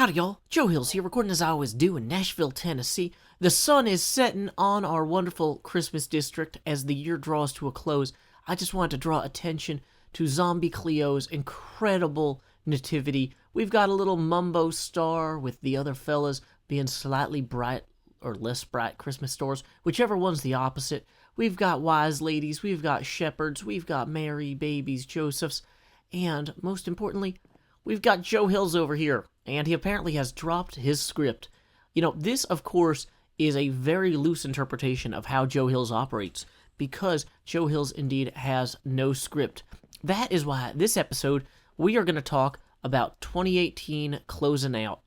Howdy y'all, Joe Hills here, recording as I always do in Nashville, Tennessee. The sun is setting on our wonderful Christmas district as the year draws to a close. I just wanted to draw attention to Zombie Cleo's incredible nativity. We've got a little mumbo star with the other fellas being slightly bright or less bright Christmas stars, whichever one's the opposite. We've got wise ladies, we've got shepherds, we've got Mary, babies, Josephs, and most importantly, we've got Joe Hills over here. And he apparently has dropped his script. You know, this, of course, is a very loose interpretation of how Joe Hills operates, because Joe Hills indeed has no script. That is why this episode, we are going to talk about 2018 closing out.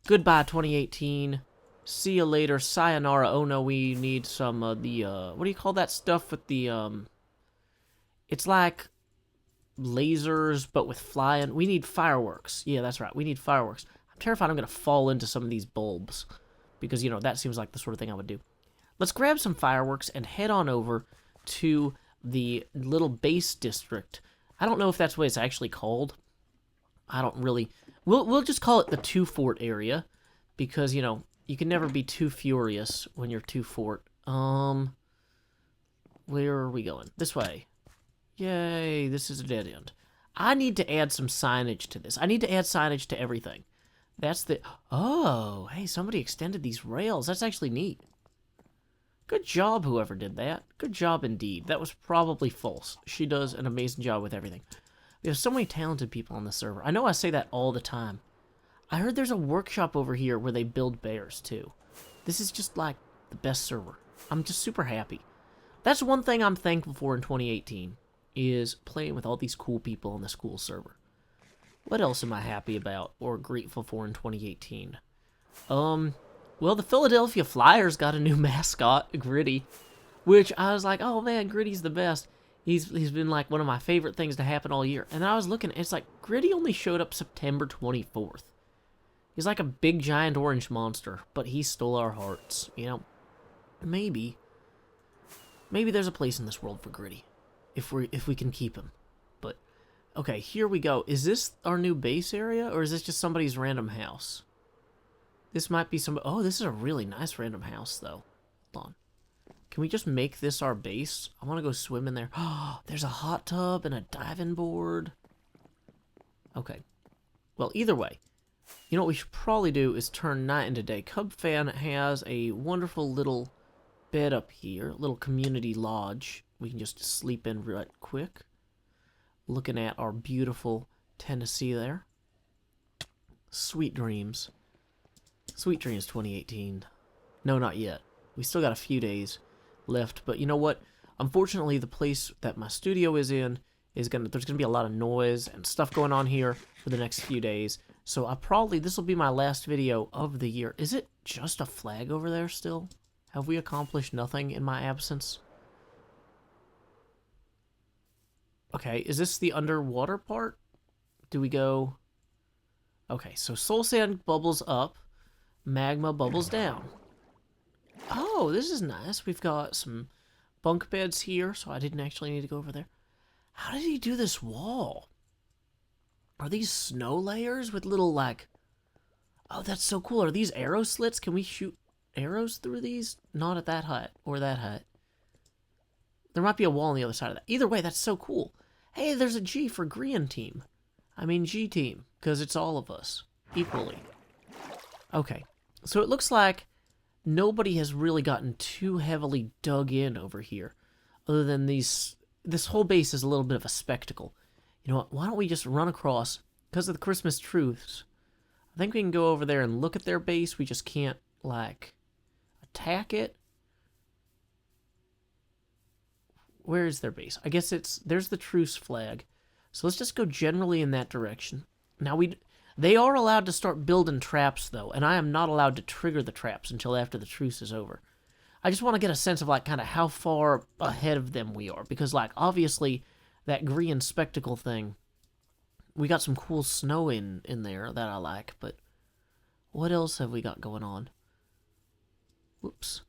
Goodbye, 2018. See you later. Sayonara. Oh no, we need some of the, what do you call that stuff with the, it's like lasers, but with flying. We need fireworks. Yeah, that's right. We need fireworks. I'm terrified I'm going to fall into some of these bulbs because, you know, that seems like the sort of thing I would do. Let's grab some fireworks and head on over to the little base district. I don't know if that's what it's actually called. I don't really... We'll just call it the Two Fort area because, you know, you can never be too furious when you're Two Fort. Where are we going? This way. Yay, this is a dead end. I need to add some signage to this. I need to add signage to everything. That's the... Oh, hey, somebody extended these rails. That's actually neat. Good job, whoever did that. Good job indeed. That was probably false. She does an amazing job with everything. We have so many talented people on the server. I know I say that all the time. I heard there's a workshop over here where they build bears, too. This is just, like, the best server. I'm just super happy. That's one thing I'm thankful for in 2018. Is playing with all these cool people on this cool server. What else am I happy about or grateful for in 2018? Well, the Philadelphia Flyers got a new mascot, Gritty, which I was like, oh man, Gritty's the best. He's been like one of my favorite things to happen all year. And I was looking, it's like Gritty only showed up September 24th. He's like a big giant orange monster, but he stole our hearts. You know, maybe there's a place in this world for Gritty. If we can keep him. But, okay, here we go. Is this our new base area, or is this just somebody's random house? This might be some... Oh, this is a really nice random house, though. Hold on. Can we just make this our base? I want to go swim in there. Oh, there's a hot tub and a diving board. Okay. Well, either way, you know what we should probably do is turn night into day. Cub Fan has a wonderful little bed up here, little community lodge. We can just sleep in right quick. Looking at our beautiful Tennessee there. Sweet dreams. Sweet dreams 2018. No, not yet. We still got a few days left. But you know what? Unfortunately, the place that my studio is in is there's gonna be a lot of noise and stuff going on here for the next few days. So this will be my last video of the year. Is it just a flag over there still? Have we accomplished nothing in my absence? Okay, is this the underwater part? Do we go... Okay, so soul sand bubbles up, magma bubbles down. Oh, this is nice. We've got some bunk beds here, so I didn't actually need to go over there. How did he do this wall? Are these snow layers with little, like... Oh, that's so cool. Are these arrow slits? Can we shoot arrows through these? Not at that height, or that height. There might be a wall on the other side of that. Either way, that's so cool. Hey, there's a G for green team. I mean G-team, because it's all of us, equally. Okay, so it looks like nobody has really gotten too heavily dug in over here, other than this whole base is a little bit of a spectacle. You know what, why don't we just run across, because of the Christmas truths, I think we can go over there and look at their base, we just can't, like, attack it. Where is their base? I guess there's the truce flag. So let's just go generally in that direction. Now they are allowed to start building traps though, and I am not allowed to trigger the traps until after the truce is over. I just want to get a sense of like kind of how far ahead of them we are, because like obviously that green spectacle thing, we got some cool snow in there that I like, but what else have we got going on? Whoops.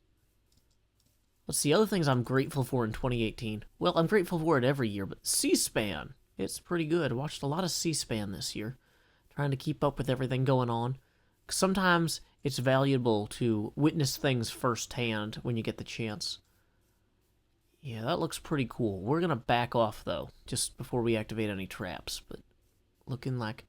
Let's see, other things I'm grateful for in 2018. Well, I'm grateful for it every year, but C-SPAN. It's pretty good. I watched a lot of C-SPAN this year, trying to keep up with everything going on. Sometimes it's valuable to witness things firsthand when you get the chance. Yeah, that looks pretty cool. We're going to back off, though, just before we activate any traps. But looking like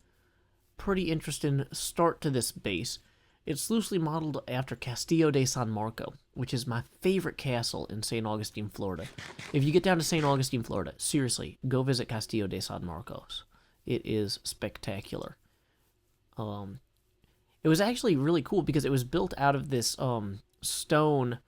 pretty interesting start to this base. It's loosely modeled after Castillo de San Marco, which is my favorite castle in St. Augustine, Florida. If you get down to St. Augustine, Florida, seriously, go visit Castillo de San Marcos. It is spectacular. It was actually really cool because it was built out of this stone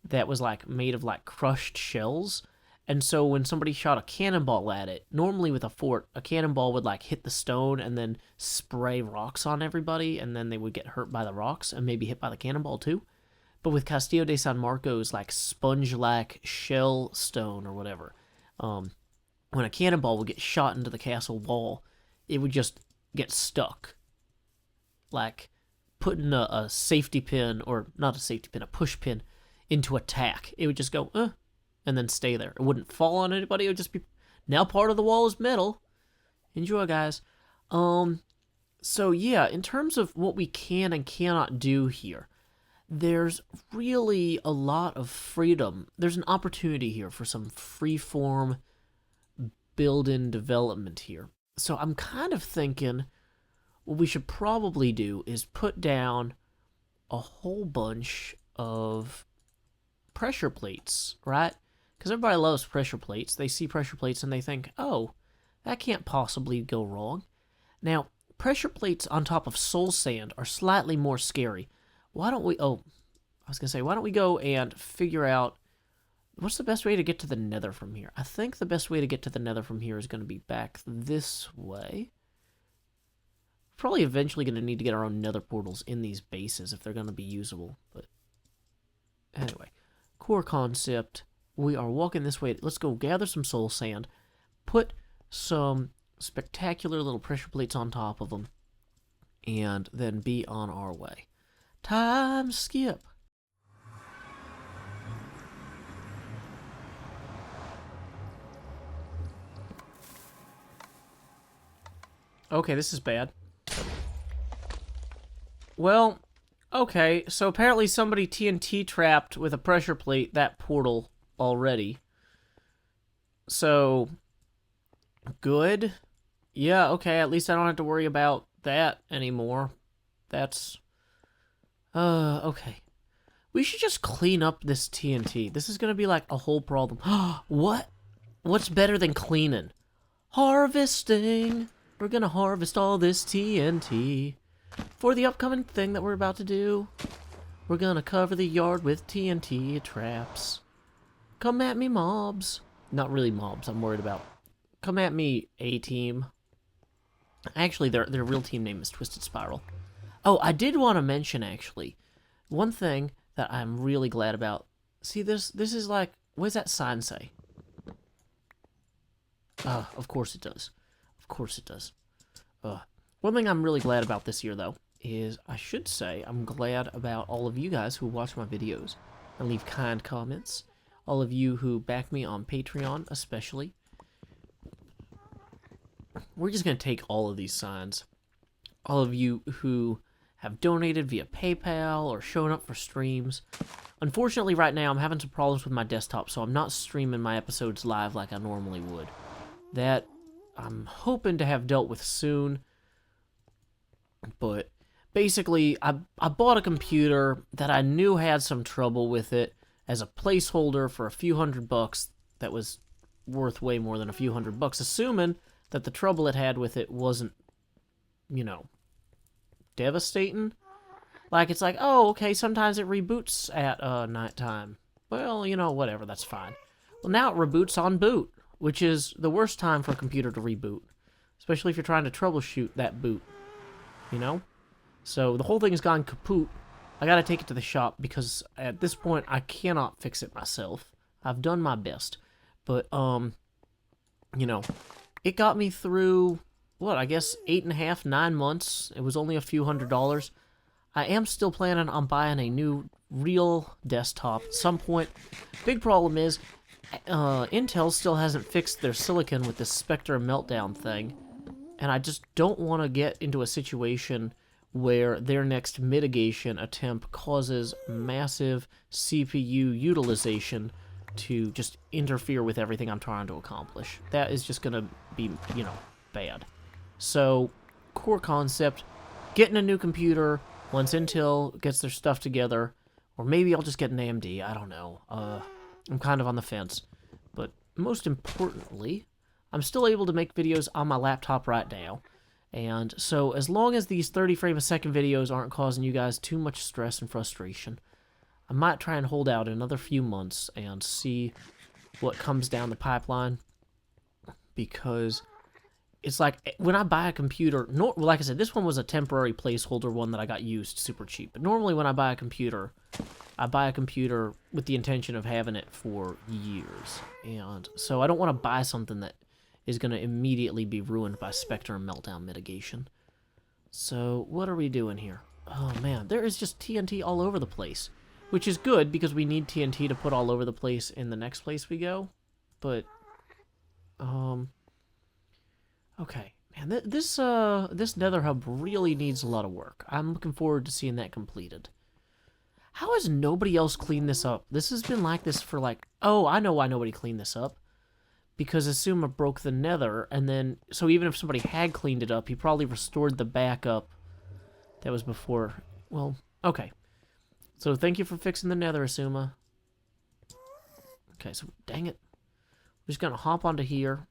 that was like made of like crushed shells. And so when somebody shot a cannonball at it, normally with a fort, a cannonball would like hit the stone and then spray rocks on everybody, and then they would get hurt by the rocks and maybe hit by the cannonball too. But with Castillo de San Marco's like sponge-like shell stone or whatever, when a cannonball would get shot into the castle wall, it would just get stuck. Like putting a safety pin, or not a safety pin, a push pin into a tack. It would just go, and then stay there. It wouldn't fall on anybody. It would just be, now part of the wall is metal. Enjoy, guys. So yeah, in terms of what we can and cannot do here, there's really a lot of freedom. There's an opportunity here for some freeform build-in development here. So I'm kind of thinking what we should probably do is put down a whole bunch of pressure plates, right? Because everybody loves pressure plates. They see pressure plates and they think, oh, that can't possibly go wrong. Now, pressure plates on top of soul sand are slightly more scary. Why don't we, why don't we go and figure out what's the best way to get to the nether from here? I think the best way to get to the nether from here is going to be back this way. Probably eventually going to need to get our own nether portals in these bases if they're going to be usable. But anyway, core concept. We are walking this way. Let's go gather some soul sand, put some spectacular little pressure plates on top of them, and then be on our way. Time skip. Okay, this is bad. Well, okay, so apparently somebody TNT trapped with a pressure plate that portal already. So, good. Yeah, okay, at least I don't have to worry about that anymore. That's, okay. We should just clean up this TNT. This is gonna be like a whole problem. What? What's better than cleaning? Harvesting! We're gonna harvest all this TNT for the upcoming thing that we're about to do. We're gonna cover the yard with TNT traps. Come at me, mobs. Not really mobs, I'm worried about. Come at me, A-Team. Actually, their real team name is Twisted Spiral. Oh, I did want to mention, actually, one thing that I'm really glad about. See, this is like, what does that sign say? Of course it does. Of course it does. One thing I'm really glad about this year, though, is I should say I'm glad about all of you guys who watch my videos and leave kind comments. All of you who back me on Patreon, especially. We're just going to take all of these signs. All of you who have donated via PayPal or shown up for streams. Unfortunately, right now, I'm having some problems with my desktop, so I'm not streaming my episodes live like I normally would. That I'm hoping to have dealt with soon. But basically, I bought a computer that I knew had some trouble with it as a placeholder for a few $100 that was worth way more than a few $100, assuming that the trouble it had with it wasn't, you know, devastating. Like, it's like, oh, okay, sometimes it reboots at nighttime. Well, you know, whatever, that's fine. Well, now it reboots on boot, which is the worst time for a computer to reboot, especially if you're trying to troubleshoot that boot, you know? So the whole thing has gone kaput. I gotta take it to the shop because at this point I cannot fix it myself. I've done my best, but you know, it got me through what, I guess 8.5, 9 months. It was only a few $100s. I am still planning on buying a new real desktop at some point. Big problem is Intel still hasn't fixed their silicon with this Spectre meltdown thing, and I just don't want to get into a situation where their next mitigation attempt causes massive CPU utilization to just interfere with everything I'm trying to accomplish. That is just going to be, bad. So, core concept, getting a new computer once Intel gets their stuff together, or maybe I'll just get an AMD, I don't know. I'm kind of on the fence. But most importantly, I'm still able to make videos on my laptop right now. And so as long as these 30 frame a second videos aren't causing you guys too much stress and frustration, I might try and hold out another few months and see what comes down the pipeline. Because it's like, when I buy a computer, like I said, this one was a temporary placeholder one that I got used super cheap. But normally when I buy a computer with the intention of having it for years. And so I don't want to buy something that is going to immediately be ruined by Spectre and Meltdown mitigation. So what are we doing here? Oh man, there is just TNT all over the place. Which is good, because we need TNT to put all over the place in the next place we go. But, okay. Man, this nether hub really needs a lot of work. I'm looking forward to seeing that completed. How has nobody else cleaned this up? This has been like this for like... Oh, I know why nobody cleaned this up. Because Asuma broke the nether, and then... So even if somebody had cleaned it up, he probably restored the backup that was before... Well, okay. So thank you for fixing the nether, Asuma. Okay, so dang it. We're just gonna hop onto here.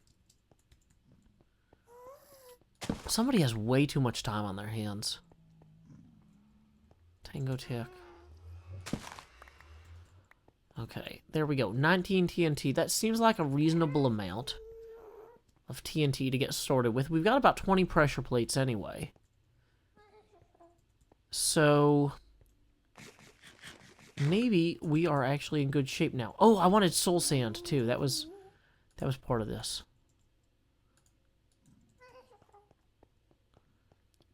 Somebody has way too much time on their hands. Tango Tick. Okay, there we go. 19 TNT. That seems like a reasonable amount of TNT to get started with. We've got about 20 pressure plates anyway. So maybe we are actually in good shape now. Oh, I wanted soul sand too. That was part of this.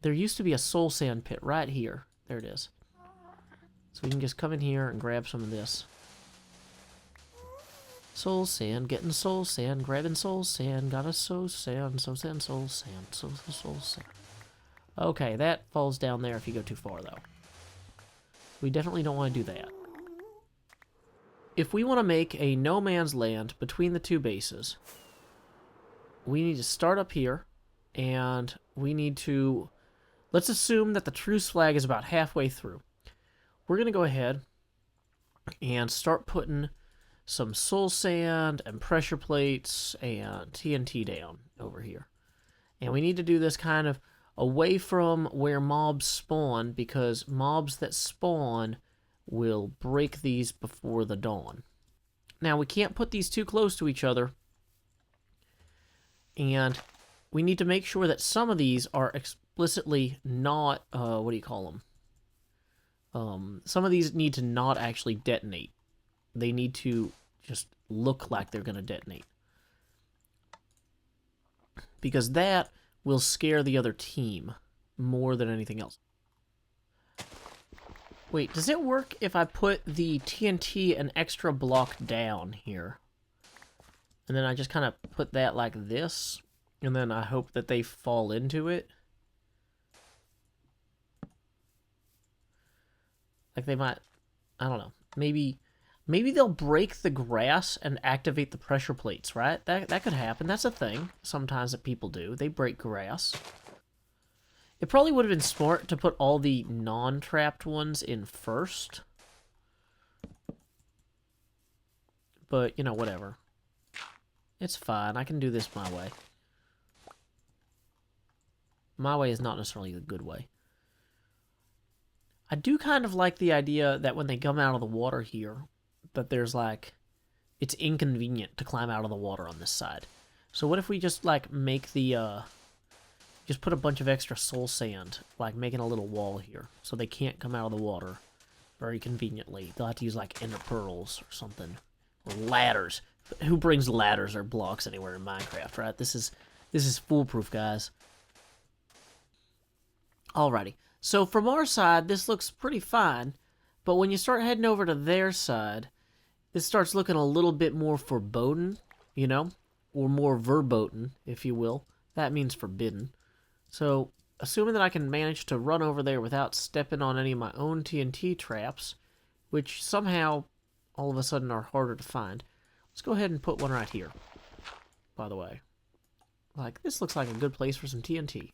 There used to be a soul sand pit right here. There it is. So we can just come in here and grab some of this. Soul sand, getting soul sand, grabbing soul sand, got a soul sand, soul sand, soul sand, soul sand. Okay, that falls down there if you go too far, though. We definitely don't want to do that. If we want to make a no man's land between the two bases, we need to start up here, and we need to... Let's assume that the truce flag is about halfway through. We're going to go ahead and start putting some soul sand and pressure plates and TNT down over here. And we need to do this kind of away from where mobs spawn, because mobs that spawn will break these before the dawn. Now, we can't put these too close to each other, and we need to make sure that some of these are explicitly not, what do you call them? Some of these need to not actually detonate. They need to just look like they're going to detonate. Because that will scare the other team more than anything else. Wait, does it work if I put the TNT an extra block down here? And then I just kind of put that like this, and then I hope that they fall into it? Like they might, I don't know, maybe they'll break the grass and activate the pressure plates, right? That could happen. That's a thing sometimes that people do. They break grass. It probably would have been smart to put all the non-trapped ones in first. But, you know, whatever. It's fine. I can do this my way. My way is not necessarily the good way. I do kind of like the idea that when they come out of the water here, that there's like, it's inconvenient to climb out of the water on this side. So what if we just like make the, just put a bunch of extra soul sand, like making a little wall here, so they can't come out of the water very conveniently. They'll have to use like ender pearls or something, or ladders. Who brings ladders or blocks anywhere in Minecraft, right? This is foolproof, guys. Alrighty. So from our side, this looks pretty fine, but when you start heading over to their side, this starts looking a little bit more foreboding, you know, or more verboten, if you will. That means forbidden. So assuming that I can manage to run over there without stepping on any of my own TNT traps, which somehow all of a sudden are harder to find. Let's go ahead and put one right here, by the way. Like, this looks like a good place for some TNT.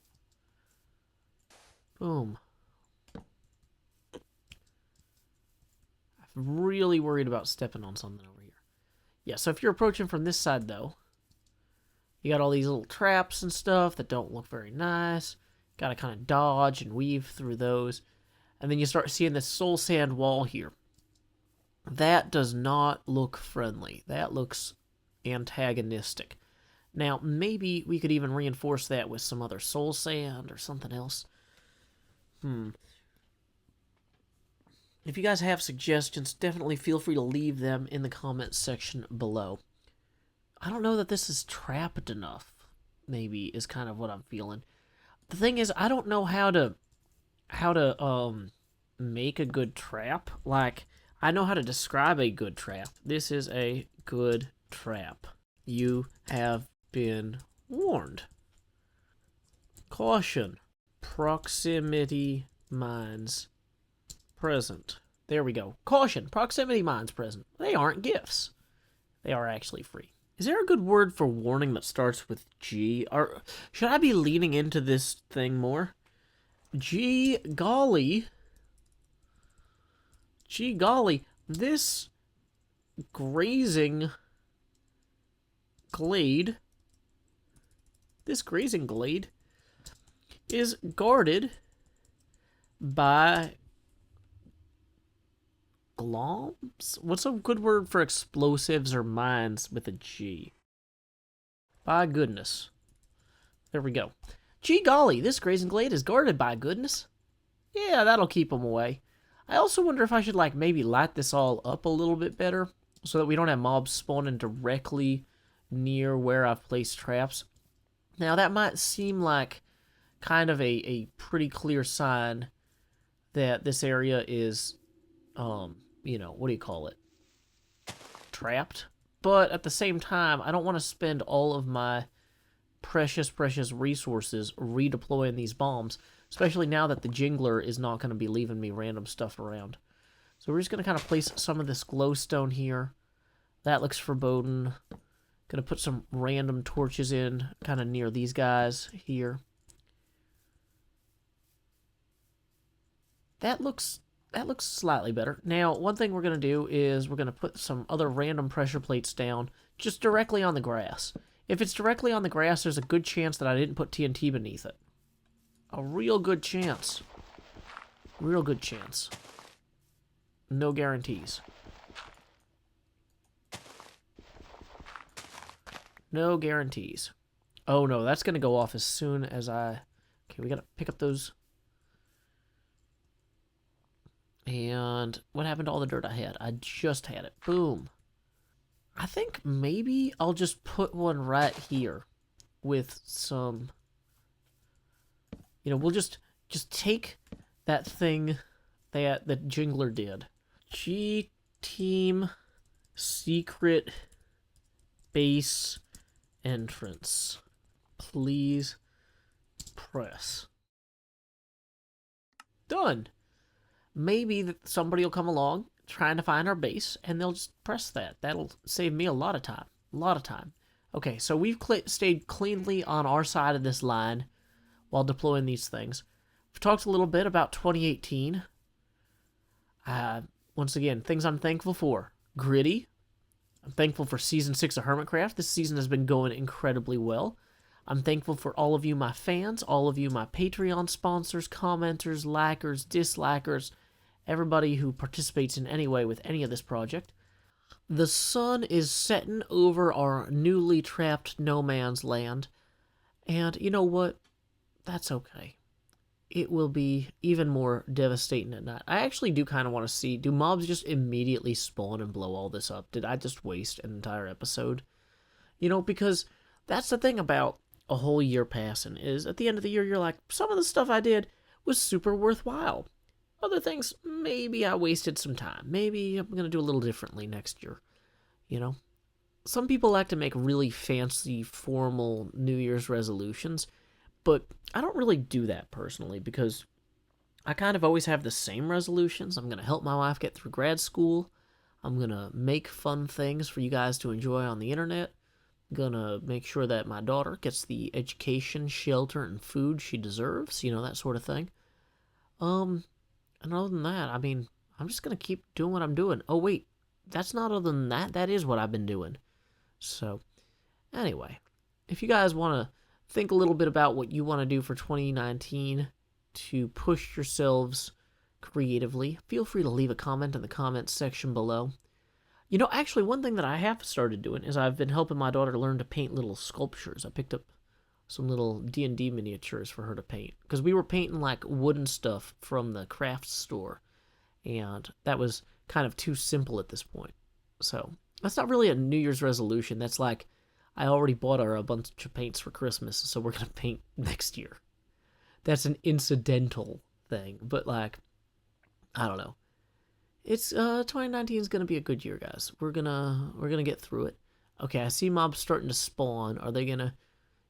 Boom. I'm really worried about stepping on something over here. Yeah, so if you're approaching from this side, though, you got all these little traps and stuff that don't look very nice. Got to kind of dodge and weave through those. And then you start seeing this soul sand wall here. That does not look friendly. That looks antagonistic. Now, maybe we could even reinforce that with some other soul sand or something else. If you guys have suggestions, definitely feel free to leave them in the comments section below. I don't know that this is trapped enough, maybe, is kind of what I'm feeling. The thing is, I don't know how to make a good trap. Like, I know how to describe a good trap. This is a good trap. You have been warned. Caution. Proximity mines present. There we go. Caution. Proximity mines present. They aren't gifts. They are actually free. Is there a good word for warning that starts with G? Or should I be leaning into this thing more? Gee golly. Gee golly. This grazing glade. This grazing glade is guarded by gloms? What's a good word for explosives or mines with a G? By goodness. There we go. Gee golly, this grazing glade is guarded by goodness. Yeah, that'll keep them away. I also wonder if I should, like, maybe light this all up a little bit better so that we don't have mobs spawning directly near where I've placed traps. Now, that might seem like kind of a pretty clear sign that this area is, you know, what do you call it? Trapped. But at the same time, I don't want to spend all of my precious resources redeploying these bombs, especially now that the Jingler is not going to be leaving me random stuff around. So we're just going to kind of place some of this glowstone here. That looks foreboding. Going to put some random torches in kind of near these guys here. That looks slightly better. Now, one thing we're going to do is we're going to put some other random pressure plates down just directly on the grass. If it's directly on the grass, there's a good chance that I didn't put TNT beneath it. A real good chance. Real good chance. No guarantees. No guarantees. Oh no, that's going to go off as soon as I... Okay, we got to pick up those... And what happened to all the dirt I had? I just had it. Boom. I think maybe I'll just put one right here with some... You know, we'll just take that thing that the Jingler did. G-Team Secret Base Entrance. Please press. Done. Maybe somebody will come along trying to find our base, and they'll just press that. That'll save me a lot of time. A lot of time. Okay, so we've stayed cleanly on our side of this line while deploying these things. We've talked a little bit about 2018. Once again, things I'm thankful for. Gritty. I'm thankful for Season 6 of Hermitcraft. This season has been going incredibly well. I'm thankful for all of you, my fans, all of you, my Patreon sponsors, commenters, likers, dislikers, everybody who participates in any way with any of this project. The sun is setting over our newly trapped no man's land, and you know what? That's okay. It will be even more devastating at night. I actually do kind of want to see, do mobs just immediately spawn and blow all this up? Did I just waste an entire episode? You know, because that's the thing about a whole year passing, is at the end of the year, you're like, some of the stuff I did was super worthwhile. Other things, maybe I wasted some time. Maybe I'm going to do a little differently next year. You know? Some people like to make really fancy, formal New Year's resolutions. But I don't really do that personally because I kind of always have the same resolutions. I'm going to help my wife get through grad school. I'm going to make fun things for you guys to enjoy on the internet. I'm going to make sure that my daughter gets the education, shelter, and food she deserves, that sort of thing. And other than that, I mean, I'm just going to keep doing what I'm doing. Oh, wait, that's not other than that. That is what I've been doing. So, anyway, if you guys want to think a little bit about what you want to do for 2019 to push yourselves creatively, feel free to leave a comment in the comments section below. Actually, one thing that I have started doing is I've been helping my daughter learn to paint little sculptures. I picked up some little D&D miniatures for her to paint, because we were painting like wooden stuff from the craft store, and that was kind of too simple at this point. So that's not really a New Year's resolution. That's like, I already bought her a bunch of paints for Christmas, so we're going to paint next year. That's an incidental thing, but like, I don't know. It's 2019 is gonna be a good year, guys. We're gonna get through it. Okay, I see mobs starting to spawn. Are they gonna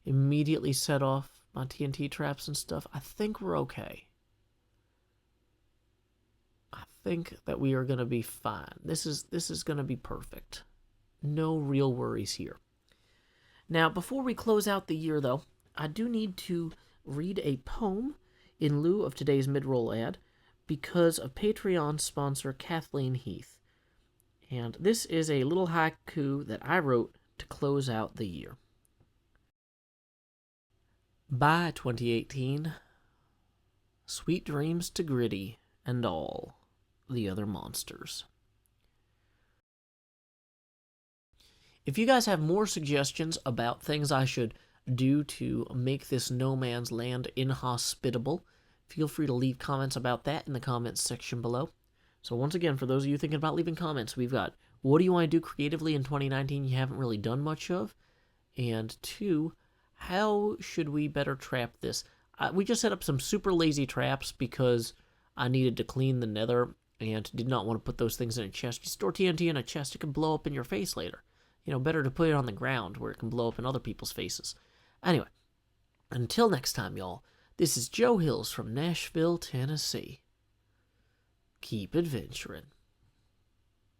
immediately set off my TNT traps and stuff? I think we're okay. I think that we are gonna be fine. This is gonna be perfect. No real worries here. Now, before we close out the year, though, I do need to read a poem in lieu of today's mid-roll ad, because of Patreon sponsor Kathleen Heath. And this is a little haiku that I wrote to close out the year. Bye, 2018. Sweet dreams to Gritty and all the other monsters. If you guys have more suggestions about things I should do to make this no man's land inhospitable, feel free to leave comments about that in the comments section below. So once again, for those of you thinking about leaving comments, we've got, what do you want to do creatively in 2019 you haven't really done much of? And 2, how should we better trap this? We just set up some super lazy traps because I needed to clean the nether and did not want to put those things in a chest. You store TNT in a chest, it can blow up in your face later. Better to put it on the ground where it can blow up in other people's faces. Anyway, until next time, y'all. This is Joe Hills from Nashville, Tennessee. Keep adventuring.